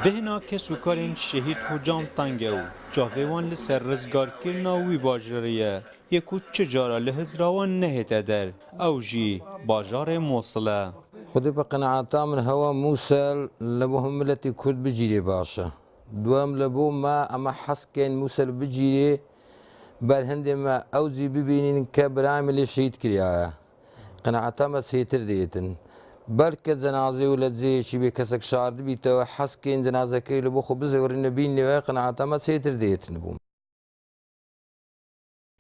بهنا کس و کارین شهید حجام تنگه و جاویوان لسر رزگار کرنا وی باجریه یکو چجارا لحزراوان نهیده در او جی باجار موصله خودی بقناعتا من هوا موسل لبو ملتی کرد بجیری باشه دوام لبو ما اما حسکن موسل بجیری بعد هندی ما اوزی ببینین که برامل شهید کریه قناعتا ما سیتر دیتن برکت جنازه ولد زی شی به کسک شارد بیت حسکن جنازه کی لبو خو بزور نبین نوای قناعتا ما سیتر دیتن بوم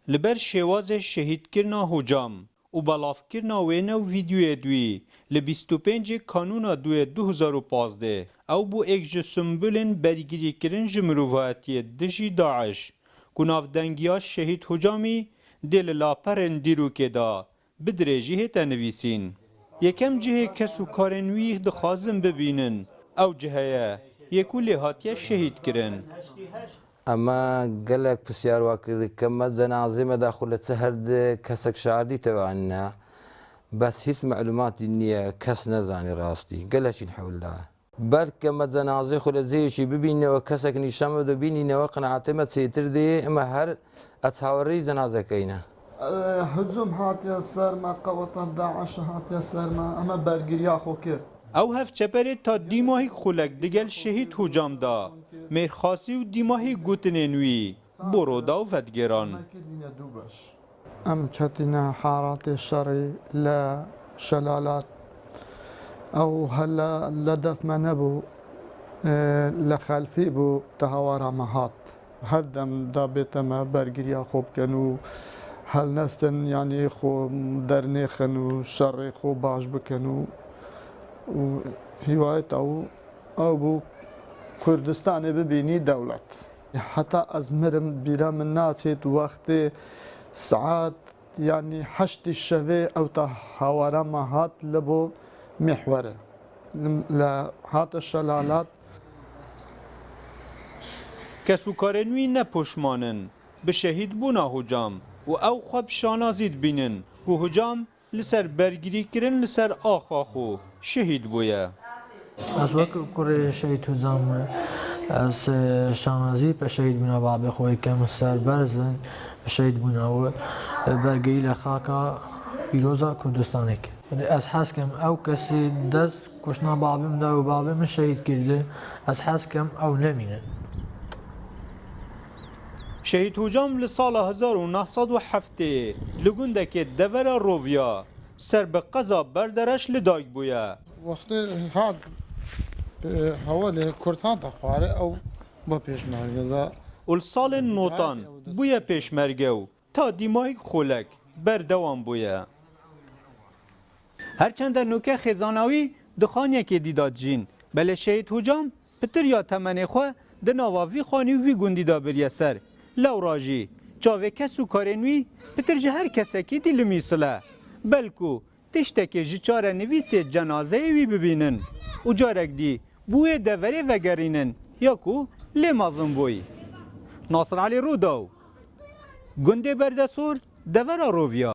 لبر شواز شهید کرنا حجام و بلاف کرنا وینه و ویدیو دوی ل 25 کانونا 2015 او بو اکج سمبلن برگیری کرن جمروواتی دجی داعش کناف دنگیا شهید حجامی دل لاپرن دیرو که دا بدرجی هتا نویسین یکم جهه کسو کارنوی دخوازم ببینن او جهه یکو لحاتیا شهید کرن اما قالك بسيار واكد كم جنازه ما داخل سهر كسك شعردي تبعنا بس هيس معلومات اني كس نزاني راستي قال شي نحول ده برك ما جنازه خل زي شي ببيني وكسك نشام ببيني وقناعتي ما سيتر دي اما هر اتصوري جنازه كاينه هجوم هاتي السر ما قوة داعش هاتي السر ما اما برگريا خو كر او هف چپره تا دیماهی خولک دگل شهید حجام دا میرخاسی و دیماهی گوتنینوی برو دا و فتگران ام كتنا حارات الشري لا شلالات او هلا لدف ما نبو لخلفي بو تهوارا مهات هردم دابت ما برگريا خوب كانوا هل نستن يعني خو درنيخن وشري خو باش بكنو وهوايت او بو كردستان ببيني دولت حتى ازمرم بلا من ناسيت وقت ساعات يعني حشت الشفي او تهوارا مهات لبو محوره لهات الشلالات کسو کارنوی نپشمانن به شهید بونا حجام و او خواب شانازید بینن که حجام لسر برگیری کرن لسر آخاخو شهید بویا از وقت کره شهید حجام از شانازی به شهید بونا بابی خوی کم سر برزن به شهید بونا و برگیری لخاکا پیروزا کردستانک از حس کم او کسی دست کشنا بابیم دا و بابیم شهید کرده از حس کم او نمینه شهید حجام لسال 1907 لگوندک دور روویا سر به قضا بردرش لدایک بویا وقت هاد حوالي كردها دخواري او با پیشمرگزا والسال نوتان بویا پیشمرگو تا دیمای خولک بردوام بویا هرچند نوکه خزانوی دخانیه که دیداد جین بله شهید حجام پتر یا تمنی خواه دناواوی خانی وی گوندی دا بریه سر لو راجی چاوه کسو کارنوی پتر جه هر کسه که دیل میسله بلکو تشتکی جچار نویسی جنازه وی ببینن و جارک دی بوی دوره وگرینن یا کو لمازم بوی ناصر علی روداو گنده بردسور دوره روویا